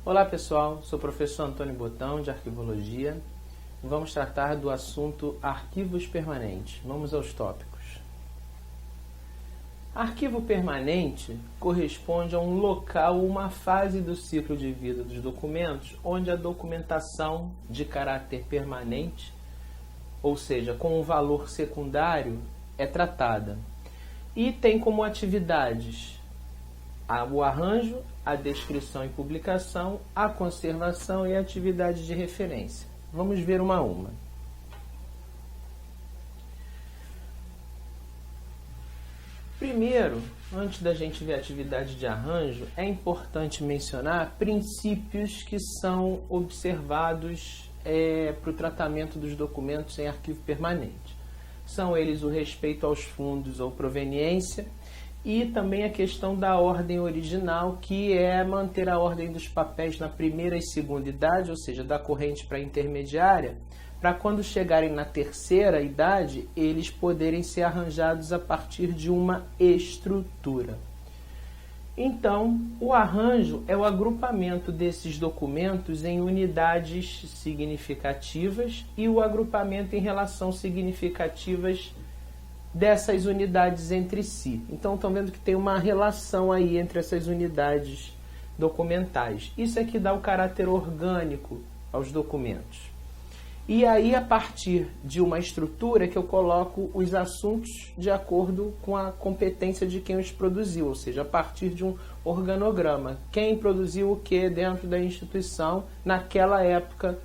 Olá pessoal, sou o professor Antônio Botão de Arquivologia e vamos tratar do assunto arquivos permanentes. Vamos aos tópicos. Arquivo permanente corresponde a um local ou uma fase do ciclo de vida dos documentos onde a documentação de caráter permanente, ou seja, com um valor secundário, é tratada e tem como atividades o arranjo, a descrição e publicação, a conservação e a atividade de referência. Vamos ver uma a uma. Primeiro, antes da gente ver a atividade de arranjo, é importante mencionar princípios que são observados para o tratamento dos documentos em arquivo permanente. São eles o respeito aos fundos ou proveniência, e também a questão da ordem original, que é manter a ordem dos papéis na primeira e segunda idade, ou seja, da corrente para a intermediária, para quando chegarem na terceira idade, eles poderem ser arranjados a partir de uma estrutura. Então, o arranjo é o agrupamento desses documentos em unidades significativas e o agrupamento em relação significativas dessas unidades entre si. Então, estão vendo que tem uma relação aí entre essas unidades documentais. Isso é que dá o caráter orgânico aos documentos. E aí, a partir de uma estrutura que eu coloco os assuntos de acordo com a competência de quem os produziu, ou seja, a partir de um organograma. Quem produziu o que dentro da instituição naquela época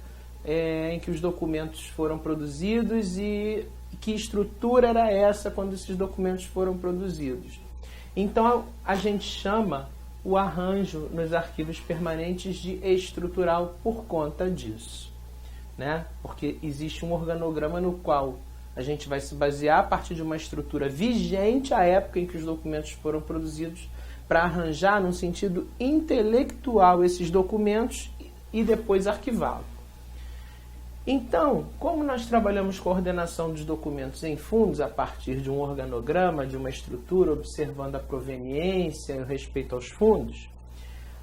em que os documentos foram produzidos e que estrutura era essa quando esses documentos foram produzidos. Então, a gente chama o arranjo nos arquivos permanentes de estrutural por conta disso, né? Porque existe um organograma no qual a gente vai se basear a partir de uma estrutura vigente à época em que os documentos foram produzidos para arranjar, num sentido intelectual, esses documentos e depois arquivá-los. Então, como nós trabalhamos com a ordenação dos documentos em fundos a partir de um organograma, de uma estrutura, observando a proveniência e o respeito aos fundos,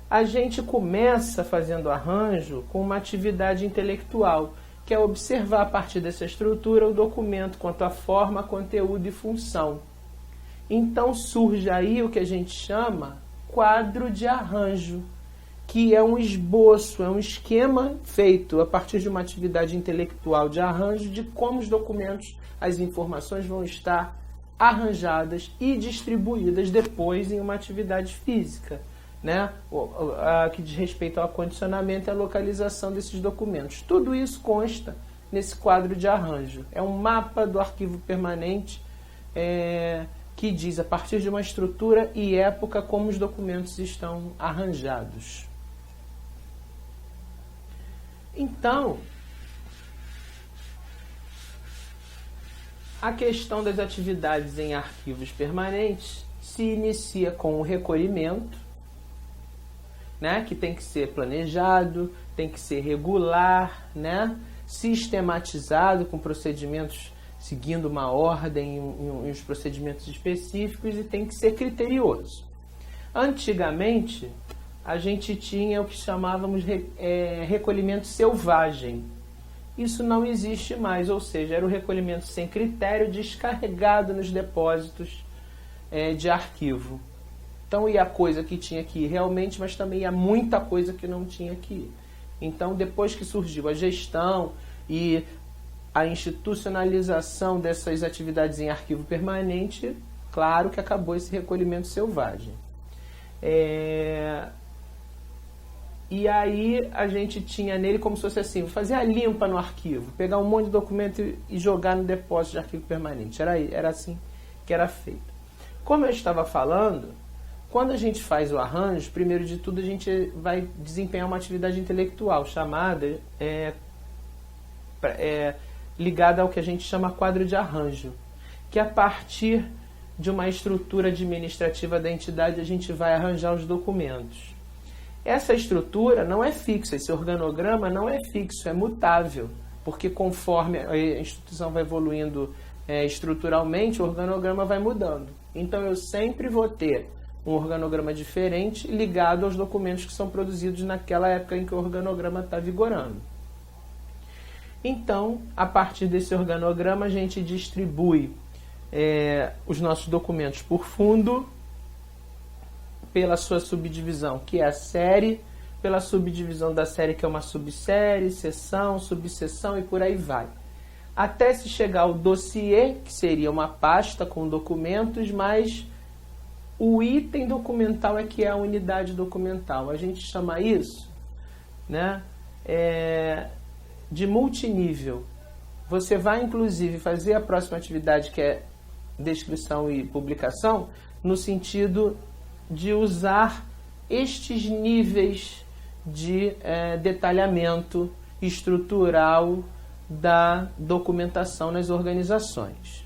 a gente começa fazendo arranjo com uma atividade intelectual, que é observar a partir dessa estrutura o documento quanto à forma, conteúdo e função. Então surge aí o que a gente chama quadro de arranjo, que é um esboço, é um esquema feito a partir de uma atividade intelectual de arranjo de como os documentos, as informações vão estar arranjadas e distribuídas depois em uma atividade física, né? Que diz respeito ao acondicionamento e à localização desses documentos. Tudo isso consta nesse quadro de arranjo. É um mapa do arquivo permanente que diz a partir de uma estrutura e época como os documentos estão arranjados. Então, a questão das atividades em arquivos permanentes se inicia com o recolhimento, né, que tem que ser planejado, tem que ser regular, né, sistematizado com procedimentos seguindo uma ordem em uns procedimentos específicos e tem que ser criterioso. Antigamente, a gente tinha o que chamávamos recolhimento selvagem. Isso não existe mais, ou seja, era o recolhimento sem critério descarregado nos depósitos de arquivo. Então ia coisa que tinha que ir realmente, mas também ia muita coisa que não tinha que ir. Então, depois que surgiu a gestão e a institucionalização dessas atividades em arquivo permanente, claro que acabou esse recolhimento selvagem. E aí a gente tinha nele como se fosse assim, fazer a limpa no arquivo, pegar um monte de documento e jogar no depósito de arquivo permanente. Era assim que era feito. Como eu estava falando, quando a gente faz o arranjo, primeiro de tudo a gente vai desempenhar uma atividade intelectual chamada, ligada ao que a gente chama quadro de arranjo, que a partir de uma estrutura administrativa da entidade a gente vai arranjar os documentos. Essa estrutura não é fixa, esse organograma não é fixo, é mutável, porque conforme a instituição vai evoluindo estruturalmente, o organograma vai mudando. Então eu sempre vou ter um organograma diferente ligado aos documentos que são produzidos naquela época em que o organograma está vigorando. Então, a partir desse organograma, a gente distribui os nossos documentos por fundo, pela sua subdivisão, que é a série, pela subdivisão da série, que é uma subsérie, seção, subseção e por aí vai. Até se chegar ao dossiê, que seria uma pasta com documentos, mas o item documental é que é a unidade documental. A gente chama isso, né, de multinível. Você vai, inclusive, fazer a próxima atividade, que é descrição e publicação, no sentido de usar estes níveis de detalhamento estrutural da documentação nas organizações.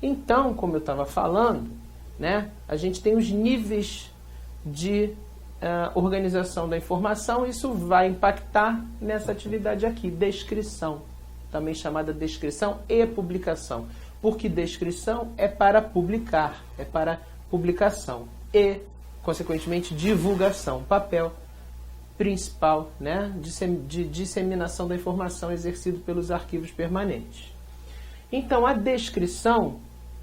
Então, como eu estava falando, né, a gente tem os níveis de organização da informação. Isso vai impactar nessa atividade aqui, descrição, também chamada descrição e publicação, porque descrição é para publicar, é para publicação e, consequentemente, divulgação, papel principal, né, de disseminação da informação exercido pelos arquivos permanentes. Então, a descrição,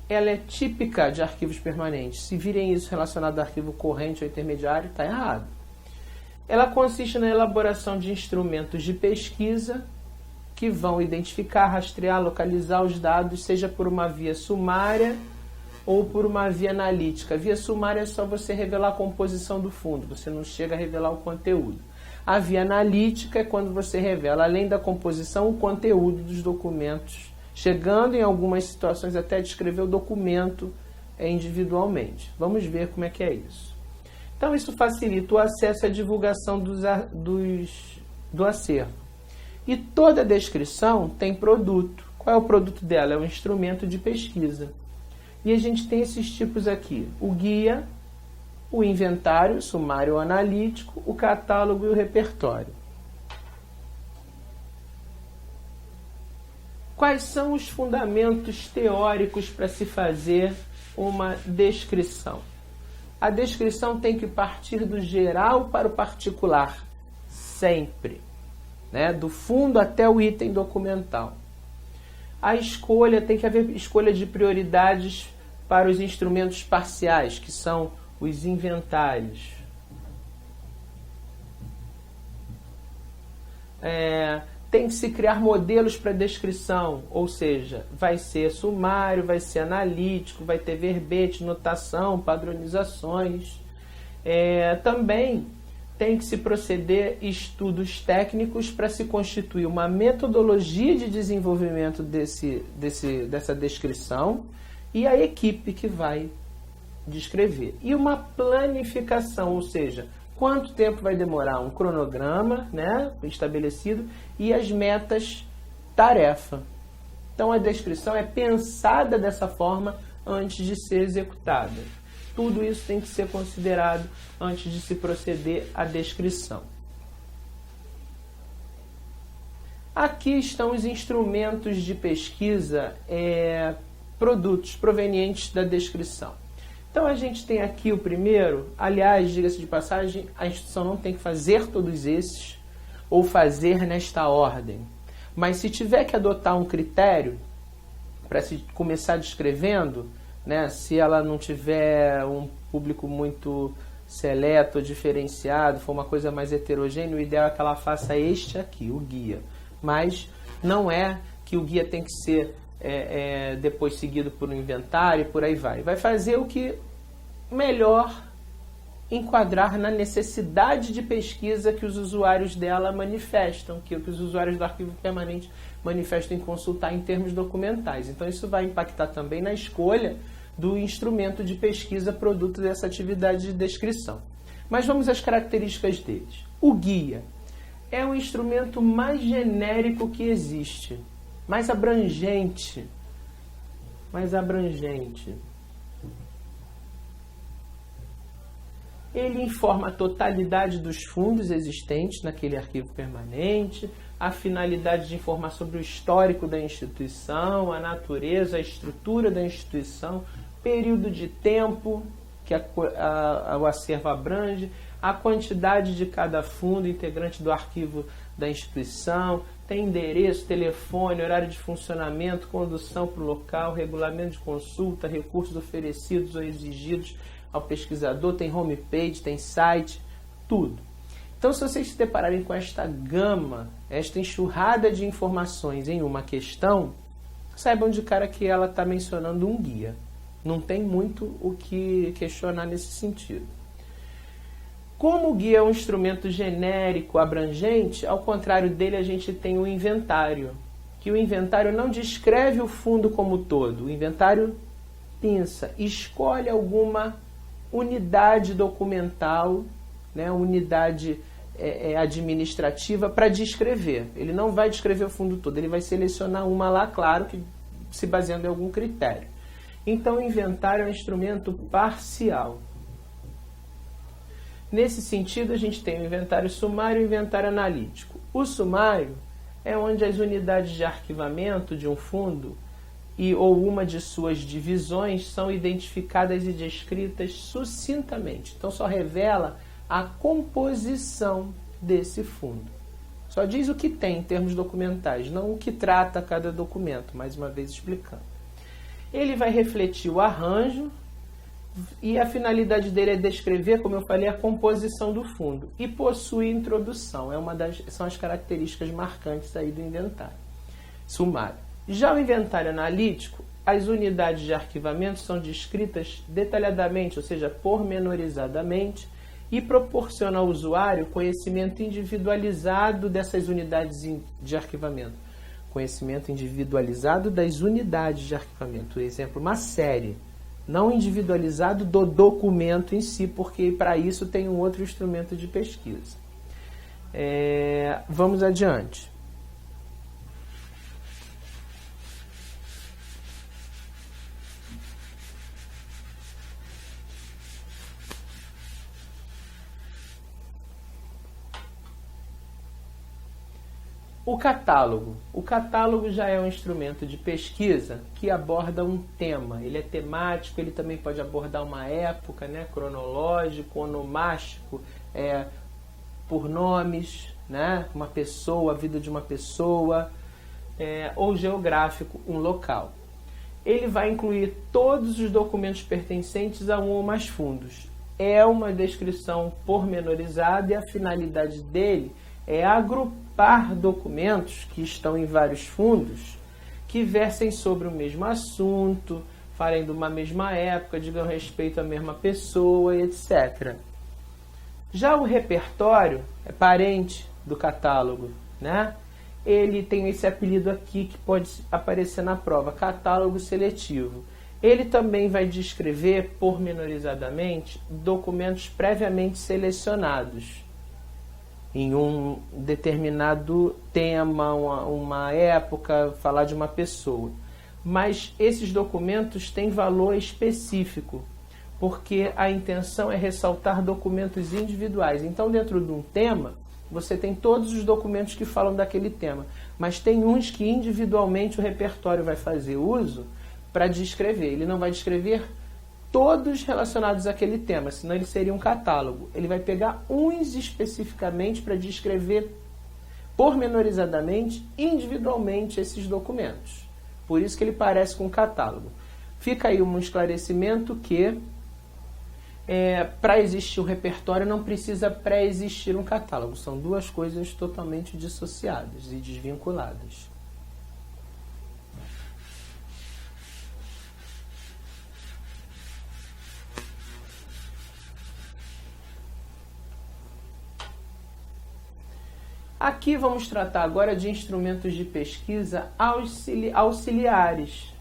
ela é típica de arquivos permanentes. Se virem isso relacionado ao arquivo corrente ou intermediário, está errado. Ela consiste na elaboração de instrumentos de pesquisa que vão identificar, rastrear, localizar os dados, seja por uma via sumária ou por uma via analítica. Via sumária é só você revelar a composição do fundo, você não chega a revelar o conteúdo. A via analítica é quando você revela, além da composição, o conteúdo dos documentos, chegando em algumas situações até descrever o documento individualmente. Vamos ver como é que é isso. Então, isso facilita o acesso à divulgação do acervo. E toda descrição tem produto. Qual é o produto dela? É um instrumento de pesquisa. E a gente tem esses tipos aqui: o guia, o inventário, sumário analítico, o catálogo e o repertório. Quais são os fundamentos teóricos para se fazer uma descrição? A descrição tem que partir do geral para o particular, sempre, né? Do fundo até o item documental. A escolha, tem que haver escolha de prioridades para os instrumentos parciais, que são os inventários. Tem que se criar modelos para descrição, ou seja, vai ser sumário, vai ser analítico, vai ter verbete, notação, padronizações. Também tem que se proceder estudos técnicos para se constituir uma metodologia de desenvolvimento dessa descrição e a equipe que vai descrever. E uma planificação, ou seja, quanto tempo vai demorar, um cronograma, né, estabelecido, e as metas tarefa. Então a descrição é pensada dessa forma antes de ser executada. Tudo isso tem que ser considerado antes de se proceder à descrição. Aqui estão os instrumentos de pesquisa, produtos provenientes da descrição. Então a gente tem aqui o primeiro, aliás, diga-se de passagem, a instituição não tem que fazer todos esses ou fazer nesta ordem. Mas se tiver que adotar um critério para se começar descrevendo, né, se ela não tiver um público muito seleto ou diferenciado, for uma coisa mais heterogênea, o ideal é que ela faça este aqui, o guia. Mas não é que o guia tem que ser depois seguido por um inventário e por aí vai. Vai fazer o que melhor enquadrar na necessidade de pesquisa que os usuários dela manifestam, que os usuários do arquivo permanente manifestam em consultar em termos documentais. Então isso vai impactar também na escolha do instrumento de pesquisa produto dessa atividade de descrição. Mas vamos às características deles. O guia é o instrumento mais genérico que existe, mais abrangente. Ele informa a totalidade dos fundos existentes naquele arquivo permanente, a finalidade de informar sobre o histórico da instituição, a natureza, a estrutura da instituição, período de tempo que o acervo abrange, a quantidade de cada fundo integrante do arquivo da instituição, tem endereço, telefone, horário de funcionamento, condução para o local, regulamento de consulta, recursos oferecidos ou exigidos ao pesquisador, tem homepage, tem site, tudo. Então, se vocês se depararem com esta gama, esta enxurrada de informações em uma questão, saibam de cara que ela está mencionando um guia. Não tem muito o que questionar nesse sentido. Como o guia é um instrumento genérico, abrangente, ao contrário dele a gente tem o inventário, que o inventário não descreve o fundo como todo. O inventário pinça, escolhe alguma unidade documental, né, unidade administrativa para descrever. Ele não vai descrever o fundo todo, ele vai selecionar uma lá, claro, que se baseando em algum critério. Então o inventário é um instrumento parcial. Nesse sentido, a gente tem o inventário sumário e o inventário analítico. O sumário é onde as unidades de arquivamento de um fundo ou uma de suas divisões são identificadas e descritas sucintamente. Então, só revela a composição desse fundo. Só diz o que tem em termos documentais, não o que trata cada documento, mais uma vez explicando. Ele vai refletir o arranjo, e a finalidade dele é descrever, como eu falei, a composição do fundo. E possui introdução. São as características marcantes aí do inventário sumário. Já o inventário analítico, as unidades de arquivamento são descritas detalhadamente, ou seja, pormenorizadamente, e proporciona ao usuário conhecimento individualizado dessas unidades de arquivamento. Conhecimento individualizado das unidades de arquivamento. Por exemplo, uma série. Não individualizado do documento em si, porque para isso tem um outro instrumento de pesquisa. Vamos adiante. O catálogo. O catálogo já é um instrumento de pesquisa que aborda um tema. Ele é temático, ele também pode abordar uma época, né? Cronológico, onomástico, por nomes, né? Uma pessoa, a vida de uma pessoa, ou geográfico, um local. Ele vai incluir todos os documentos pertencentes a um ou mais fundos. É uma descrição pormenorizada e a finalidade dele é agrupar documentos que estão em vários fundos que versem sobre o mesmo assunto, falem de uma mesma época, digam respeito à mesma pessoa, etc. Já o repertório é parente do catálogo, né? Ele tem esse apelido aqui que pode aparecer na prova, catálogo seletivo. Ele também vai descrever pormenorizadamente documentos previamente selecionados em um determinado tema, uma época, falar de uma pessoa. Mas esses documentos têm valor específico, porque a intenção é ressaltar documentos individuais. Então, dentro de um tema, você tem todos os documentos que falam daquele tema, mas tem uns que individualmente o repertório vai fazer uso para descrever. Ele não vai descrever todos relacionados àquele tema, senão ele seria um catálogo. Ele vai pegar uns especificamente para descrever pormenorizadamente, individualmente, esses documentos. Por isso que ele parece com um catálogo. Fica aí um esclarecimento que para existir um repertório não precisa pré-existir um catálogo. São duas coisas totalmente dissociadas e desvinculadas. Aqui vamos tratar agora de instrumentos de pesquisa auxiliares,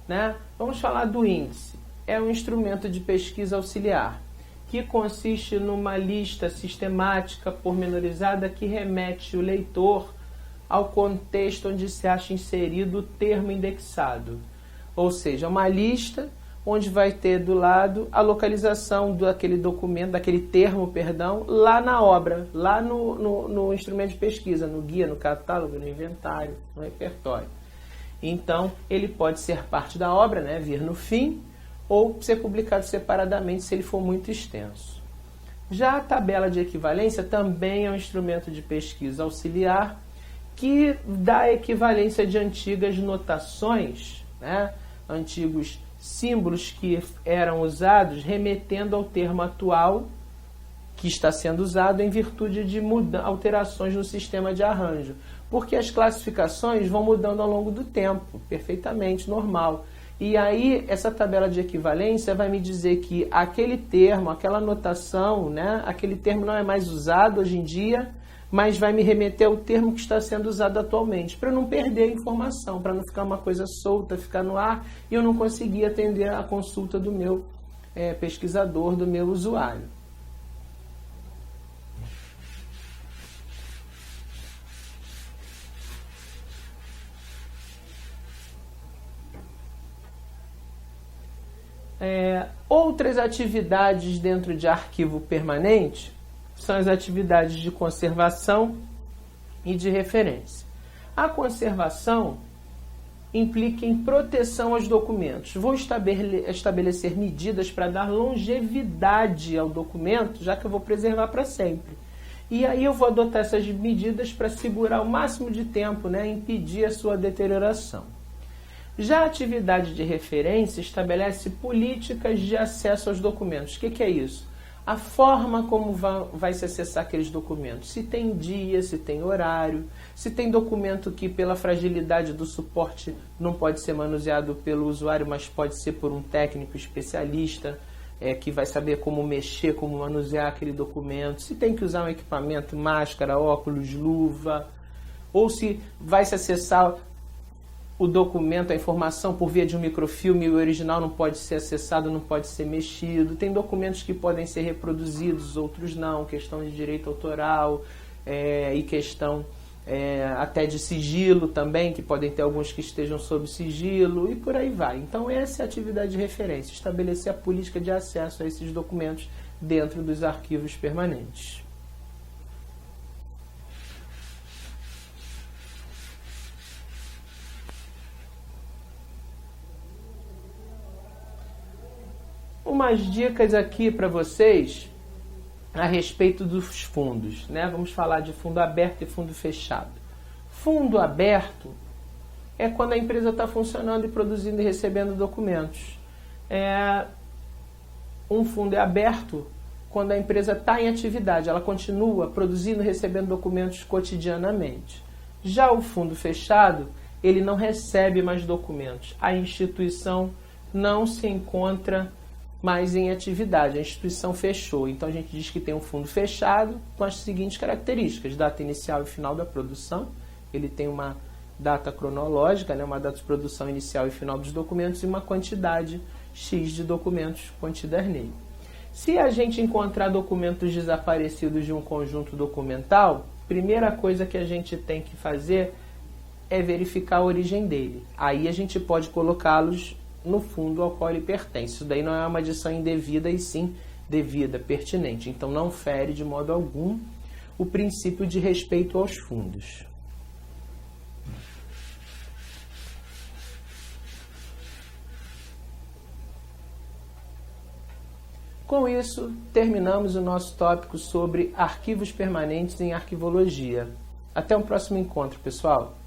né? Vamos falar do índice. É um instrumento de pesquisa auxiliar, que consiste numa lista sistemática pormenorizada que remete o leitor ao contexto onde se acha inserido o termo indexado. Ou seja, uma lista onde vai ter do lado a localização daquele documento, daquele termo, perdão, lá na obra, lá no instrumento de pesquisa, no guia, no catálogo, no inventário, no repertório. Então, ele pode ser parte da obra, né, vir no fim, ou ser publicado separadamente se ele for muito extenso. Já a tabela de equivalência também é um instrumento de pesquisa auxiliar que dá equivalência de antigas notações, né, antigos símbolos que eram usados remetendo ao termo atual que está sendo usado em virtude de alterações no sistema de arranjo. Porque as classificações vão mudando ao longo do tempo, perfeitamente normal. E aí, essa tabela de equivalência vai me dizer que aquele termo, aquela notação, né, aquele termo não é mais usado hoje em dia, mas vai me remeter ao termo que está sendo usado atualmente, para não perder a informação, para não ficar uma coisa solta, ficar no ar, e eu não conseguir atender a consulta do meu pesquisador, do meu usuário. Outras atividades dentro de arquivo permanente são as atividades de conservação e de referência. A conservação implica em proteção aos documentos. Vou estabelecer medidas para dar longevidade ao documento, já que eu vou preservar para sempre. E aí eu vou adotar essas medidas para segurar o máximo de tempo, né, impedir a sua deterioração. Já a atividade de referência estabelece políticas de acesso aos documentos. O que é isso? A forma como vai se acessar aqueles documentos. Se tem dia, se tem horário, se tem documento que pela fragilidade do suporte não pode ser manuseado pelo usuário, mas pode ser por um técnico especialista que vai saber como mexer, como manusear aquele documento. Se tem que usar um equipamento, máscara, óculos, luva, ou se vai se acessar o documento, a informação por via de um microfilme, o original não pode ser acessado, não pode ser mexido. Tem documentos que podem ser reproduzidos, outros não, questão de direito autoral e questão até de sigilo também, que podem ter alguns que estejam sob sigilo e por aí vai. Então essa é a atividade de referência, estabelecer a política de acesso a esses documentos dentro dos arquivos permanentes. Umas dicas aqui para vocês a respeito dos fundos, né? Vamos falar de fundo aberto e fundo fechado. Fundo aberto é quando a empresa está funcionando e produzindo e recebendo documentos. Um fundo é aberto quando a empresa está em atividade, ela continua produzindo e recebendo documentos cotidianamente. Já o fundo fechado, ele não recebe mais documentos. A instituição não se encontra mais em atividade, a instituição fechou. Então a gente diz que tem um fundo fechado com as seguintes características: data inicial e final da produção, ele tem uma data cronológica, né, uma data de produção inicial e final dos documentos e uma quantidade X de documentos contidas nele. Se a gente encontrar documentos desaparecidos de um conjunto documental, primeira coisa que a gente tem que fazer é verificar a origem dele. Aí a gente pode colocá-los no fundo ao qual ele pertence. Isso daí não é uma adição indevida, e sim devida, pertinente. Então não fere de modo algum o princípio de respeito aos fundos. Com isso, terminamos o nosso tópico sobre arquivos permanentes em arquivologia. Até um próximo encontro, pessoal!